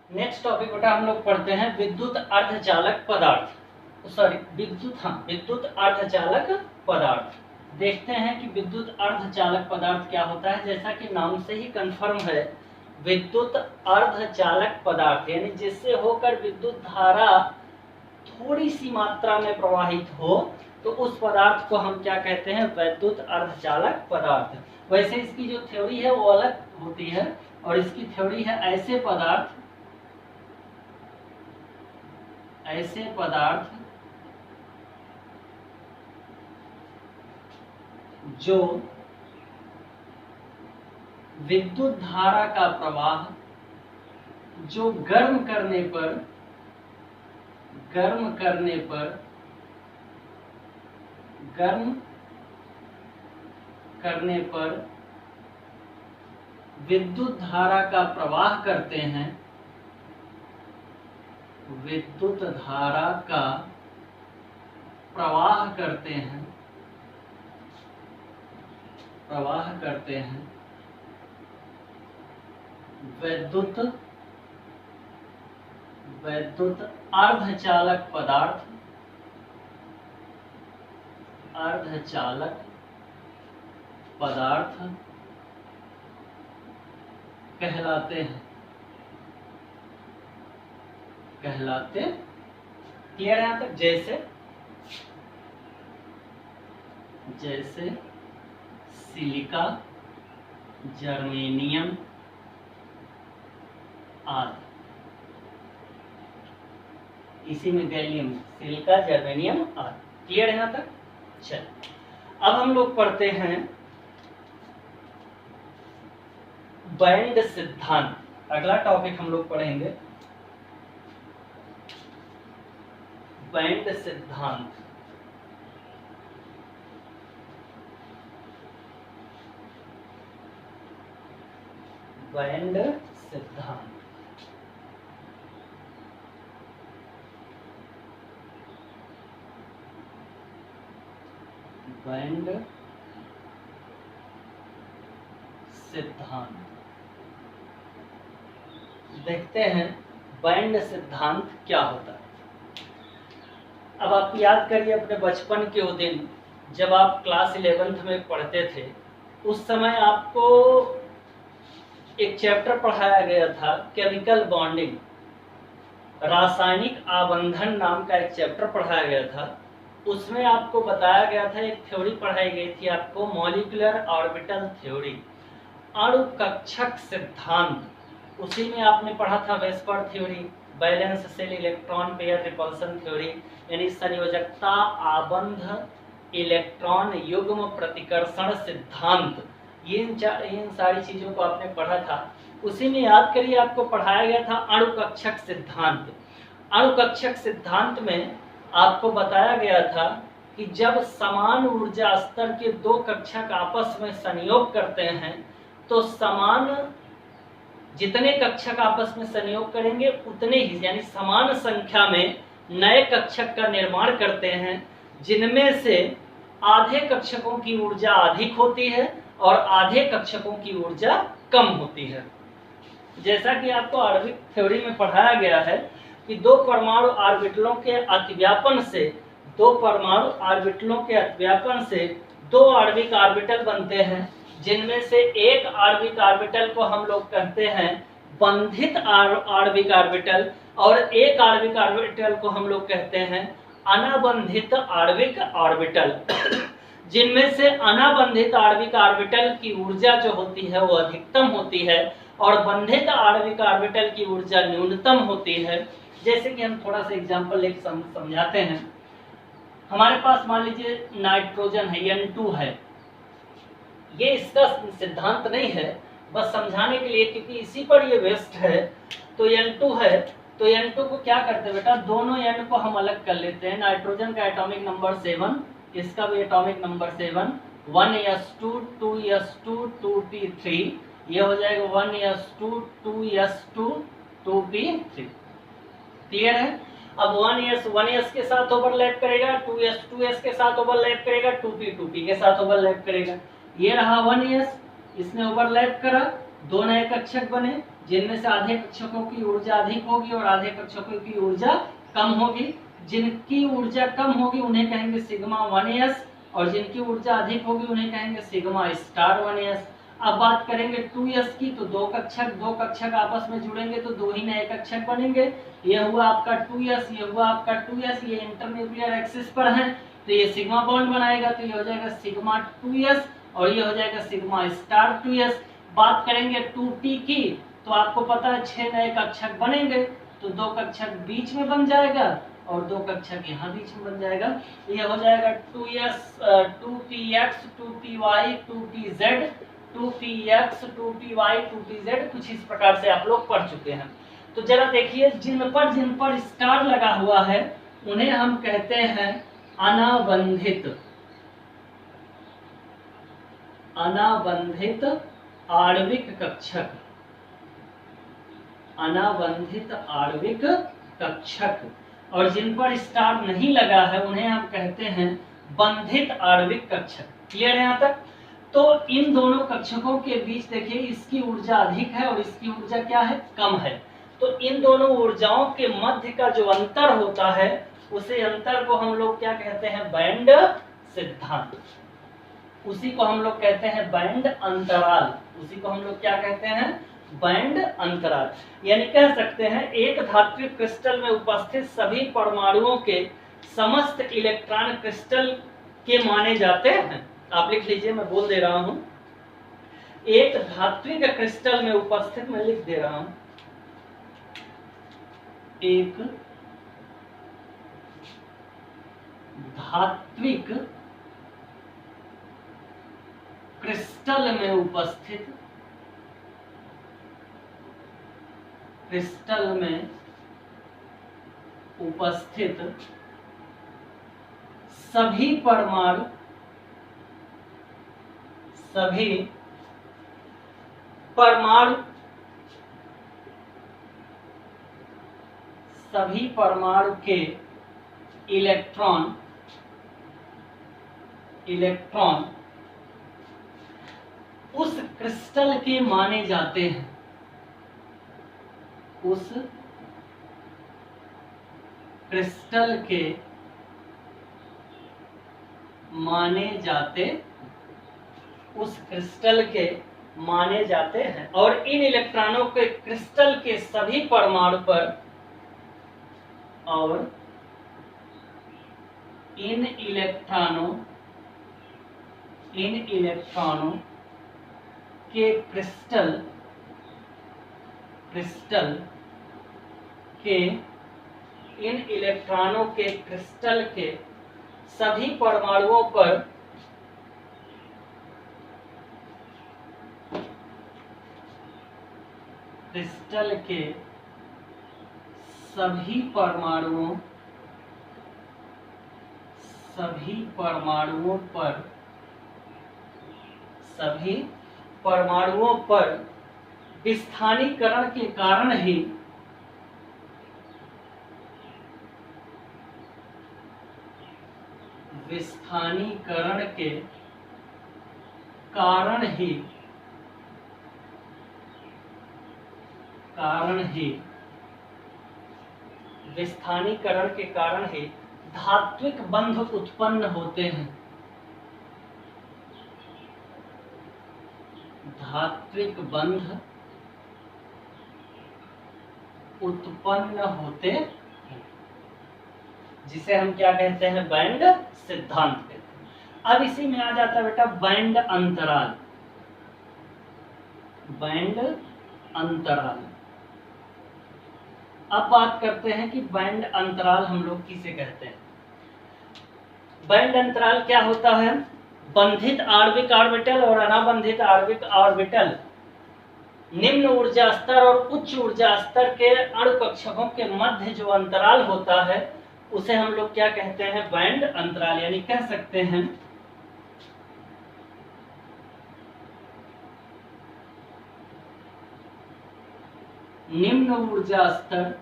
Next topic बेटा हम लोग पढ़ते हैं विद्युत अर्धचालक पदार्थ, विद्युत अर्धचालक पदार्थ। देखते हैं कि विद्युत अर्धचालक पदार्थ क्या होता है। जैसा कि नाम से ही कंफर्म है, विद्युत अर्धचालक पदार्थ यानी जिससे होकर विद्युत धारा थोड़ी सी मात्रा में प्रवाहित हो, तो उस पदार्थ को हम क्या कहते हैं, विद्युत अर्धचालक पदार्थ। वैसे इसकी जो थ्योरी है वो अलग होती है, और इसकी थ्योरी है ऐसे पदार्थ जो विद्युत धारा का प्रवाह जो गर्म करने पर विद्युत धारा का प्रवाह करते हैं, विद्युत धारा का प्रवाह करते हैं विद्युत अर्धचालक पदार्थ कहलाते हैं। क्लियर है यहाँ तक? जैसे सिलिका, जर्मेनियम आदि। इसी में गैलियम, सिलिका, जर्मेनियम आदि। क्लियर है यहाँ तक? चल, अब हम लोग पढ़ते हैं बैंड सिद्धांत। अगला टॉपिक हम लोग पढ़ेंगे बैंड सिद्धांत। बैंड सिद्धांत बैंड सिद्धांत देखते हैं बैंड सिद्धांत क्या होता है। अब आप याद करिए अपने बचपन के वो दिन जब आप क्लास 11th में पढ़ते थे। उस समय आपको एक चैप्टर पढ़ाया गया था, केमिकल बॉन्डिंग, रासायनिक आबंधन नाम का एक चैप्टर पढ़ाया गया था। उसमें आपको बताया गया था, एक थ्योरी पढ़ाई गई थी आपको, मॉलिक्यूलर ऑर्बिटल थ्योरी, अणुकक्षक सिद्धांत। उसी में आपने पढ़ा था VSEPR theory, balance cell electron pair repulsion theory, यानी संयोजकता, आबंध, इलेक्ट्रॉन युग्म प्रतिकर्षण सिद्धांत। इन सारी चीजों को आपने पढ़ा था। उसी में याद करिए आपको पढ़ाया गया था अणुकक्षक सिद्धांत। अणुकक्षक सिद्धांत में आपको बताया गया था कि जब समान ऊर्जा स्तर के दो कक्षक आपस में संयोग करते हैं, तो समान जितने कक्षक आपस में संयोग करेंगे उतने ही, यानी समान संख्या में नए कक्षक का निर्माण करते हैं, जिनमें से आधे कक्षकों की ऊर्जा अधिक होती है और आधे कक्षकों की ऊर्जा कम होती है। जैसा कि आपको आणविक थ्योरी में पढ़ाया गया है कि दो परमाणु ऑर्बिटलों के अतिव्यापन से दो आणविक ऑर्बिटल बनते हैं, जिनमें से एक आणविक ऑर्बिटल को हम लोग कहते हैं बंधित आणविक ऑर्बिटल, और एक आणविक ऑर्बिटल को हम लोग कहते हैं अनाबंधित आणविक ऑर्बिटल। जिनमें से अनाबंधित आणविक ऑर्बिटल की ऊर्जा जो होती है वो अधिकतम होती है और बंधित आणविक ऑर्बिटल की ऊर्जा न्यूनतम होती है। जैसे कि हम थोड़ा सा एग्जांपल लेकर समझाते हैं। हमारे पास मान लीजिए नाइट्रोजन है, N2 है। ये इसका सिद्धांत नहीं है, बस समझाने के लिए, क्योंकि इसी पर ये वेस्ट है। तो N2 है, तो N2 को क्या करते हैं बेटा, दोनों N को हम अलग कर लेते हैं। नाइट्रोजन का एटॉमिक नंबर 7, इसका भी atomic number 7, 1s2 2s2 2p3, ये हो जाएगा 1s2 2s2 2p3। क्लियर है? अब 1s के साथ ओवरलैप करेगा, 2s 2s के साथ ओवरलैप करेगा, 2p 2p के साथ ओवरलैप करेगा। ये रहा 1s, इसने ओवरलैप करा, दो नए कक्षक बने जिनमें से आधे कक्षकों की ऊर्जा अधिक होगी और आधे कक्षकों की ऊर्जा कम होगी। जिनकी ऊर्जा कम होगी उन्हें कहेंगे सिग्मा 1s और जिनकी ऊर्जा अधिक होगी उन्हें कहेंगे सिग्मा स्टार 1s। अब बात करेंगे 2s की, तो दो कक्षक आपस में जुड़ेंगे तो दो ही नए कक्षक बनेंगे। ये हुआ आपका 2s, ये हुआ आपका 2s, ये इंटरन्यूक्लियर एक्सिस पर है तो ये सिग्मा बॉन्ड बनाएगा, तो ये हो जाएगा सिग्मा 2s और ये हो जाएगा सिग्मा स्टार 2s। बात करेंगे 2p की, तो आपको पता है 6 नए कक्षक बनेंगे तो दो कक्षक बीच में बन जाएगा और दो कक्षक यहाँ बीच में बन जाएगा। ये हो जाएगा 2px 2py 2pz 2px 2py 2pz। कुछ इस प्रकार से आप लोग पढ़ चुके हैं। तो जरा देखिए, जिन पर स्टार लगा हुआ है उन्हें हम कहते हैं अनाबंधित आणविक कक्षक। अनाबंधित आणविक कक्षक। और जिन पर स्टार नहीं लगा है उन्हें हम कहते हैं बंधित आणविक कक्षक। क्लियर है यहाँ तक? तो इन दोनों कक्षकों के बीच देखिए, इसकी ऊर्जा अधिक है और इसकी ऊर्जा क्या है, कम है। तो इन दोनों ऊर्जाओं के मध्य का जो अंतर होता है उसे अंतर को हम लोग क्या कहते हैं, बैंड सिद्धांत। उसी को हम लोग कहते हैं बैंड अंतराल। उसी को हम लोग क्या कहते हैं, बैंड अंतराल। यानी कह सकते हैं एक धात्विक क्रिस्टल में उपस्थित सभी परमाणुओं के समस्त इलेक्ट्रॉन क्रिस्टल के माने जाते हैं। आप लिख लीजिए, मैं बोल दे रहा हूं। एक धात्विक क्रिस्टल में उपस्थित, मैं लिख दे रहा हूं, एक धात्विक क्रिस्टल में उपस्थित सभी परमाणु के इलेक्ट्रॉन उस क्रिस्टल के माने जाते हैं। उस क्रिस्टल के माने जाते हैं और इन इलेक्ट्रॉनों के क्रिस्टल के सभी परमाणु पर और इन इलेक्ट्रॉनों के क्रिस्टल के सभी परमाणुओं पर विस्थानीकरण के कारण ही विस्थानीकरण के कारण ही धात्विक बंध उत्पन्न होते हैं। धात्विक बंध उत्पन्न होते हैं, जिसे हम क्या कहते हैं, बैंड सिद्धांत कहते हैं। अब इसी में आ जाता है बेटा बैंड अंतराल। बैंड अंतराल। अब बात करते हैं कि बैंड अंतराल हम लोग किसे कहते हैं। बैंड अंतराल क्या होता है, बंधित आणविक ऑर्बिटल और अनाबंधित आणविक ऑर्बिटल, निम्न ऊर्जा स्तर और उच्च ऊर्जा स्तर के अणु कक्षकों के मध्य जो अंतराल होता है उसे हम लोग क्या कहते हैं, बैंड अंतराल। यानी कह सकते हैं निम्न ऊर्जा स्तर,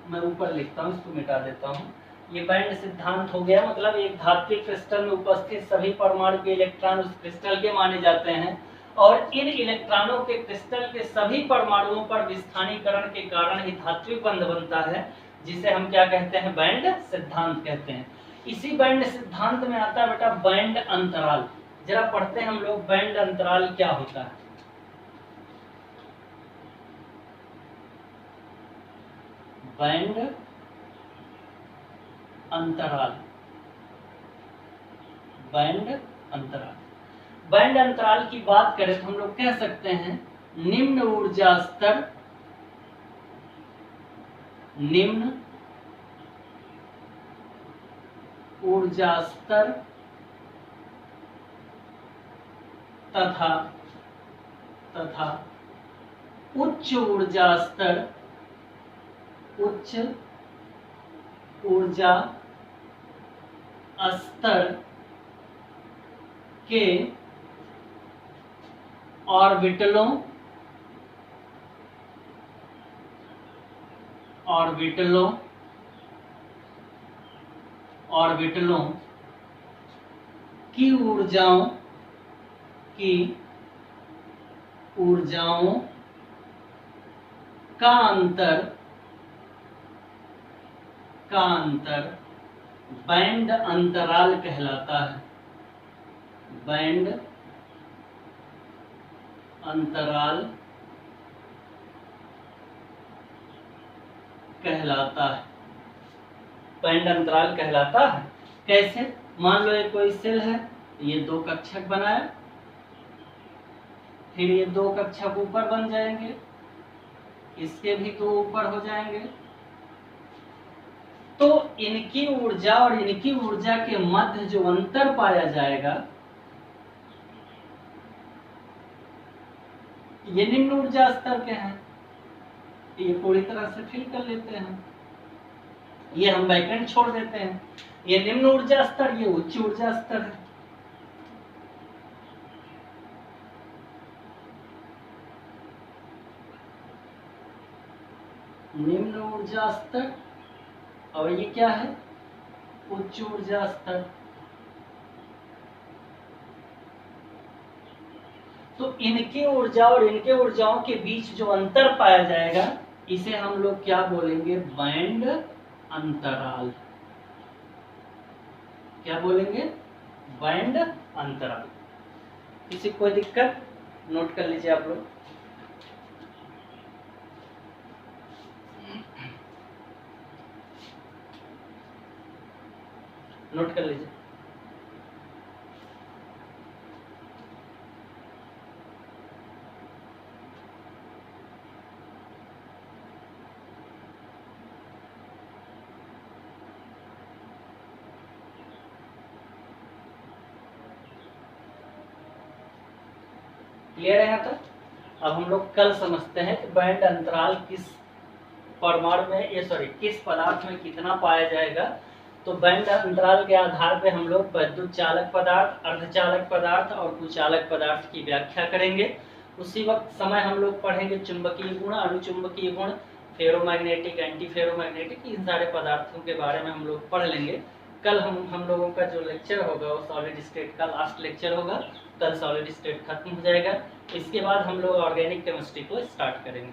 मैं ऊपर लिखता हूं, इसको मिटा देता हूं। ये बैंड सिद्धांत हो गया, मतलब एक धात्विक क्रिस्टल में उपस्थित सभी परमाणु के इलेक्ट्रॉन उस क्रिस्टल के माने जाते हैं और इन इलेक्ट्रॉनों के क्रिस्टल के सभी परमाणुओं पर विस्थानीकरण के कारण ही धात्विक बंध बनता है, जिसे हम क्या कहते हैं, बैंड सिद्धांत कहते हैं। इसी बैंड सिद्धांत में आता है बेटा बैंड अंतराल। जरा पढ़ते हैं हम लोग बैंड अंतराल क्या होता है। बैंड अंतराल, बैंड अंतराल, बैंड अंतराल की बात करें तो हम लोग कह सकते हैं निम्न ऊर्जा स्तर, निम्न ऊर्जा स्तर तथा उच्च ऊर्जा स्तर, उच्च ऊर्जा स्तर के ऑर्बिटलों की ऊर्जाओं का अंतर बैंड अंतराल कहलाता है। बैंड अंतराल कहलाता है, बैंड अंतराल कहलाता है। कैसे? मान लो ये कोई सेल है, ये दो कक्षक बनाया, फिर ये दो कक्षक ऊपर बन जाएंगे, इसके भी दो ऊपर हो जाएंगे, तो इनकी ऊर्जा और इनकी ऊर्जा के मध्य जो अंतर पाया जाएगा, ये निम्न ऊर्जा स्तर के हैं, ये पूरी तरह से फिल कर लेते हैं, ये हम वैकेंट छोड़ देते हैं। ये निम्न ऊर्जा स्तर, ये उच्च ऊर्जा स्तर है। निम्न ऊर्जा स्तर और ये क्या है, उच्च ऊर्जा स्तर। तो इनकी ऊर्जा और इनके ऊर्जाओं के बीच जो अंतर पाया जाएगा, इसे हम लोग क्या बोलेंगे, बैंड अंतराल। क्या बोलेंगे, बैंड अंतराल। किसी कोई दिक्कत? नोट कर लीजिए आप लोग। नोट कर लीजिए। क्लियर है यहाँ तक? अब हम लोग कल समझते हैं कि बैंड अंतराल किस परमाणु में, ये सॉरी किस पदार्थ में कितना पाया जाएगा। तो बैंड अंतराल के आधार पे हम लोग विद्युत चालक पदार्थ, अर्धचालक पदार्थ और कुचालक पदार्थ की व्याख्या करेंगे। उसी वक्त समय हम लोग पढ़ेंगे चुंबकीय गुण, अनुचुंबकीय गुण, फेरोमैग्नेटिक, एंटी फेरोमैग्नेटिक, इन सारे पदार्थों के बारे में हम लोग पढ़ लेंगे। कल हम लोगों का जो लेक्चर होगा वो सॉलिड स्टेट का लास्ट लेक्चर होगा। कल सॉलिड स्टेट खत्म हो जाएगा। इसके बाद हम लोग ऑर्गेनिक केमिस्ट्री को स्टार्ट करेंगे।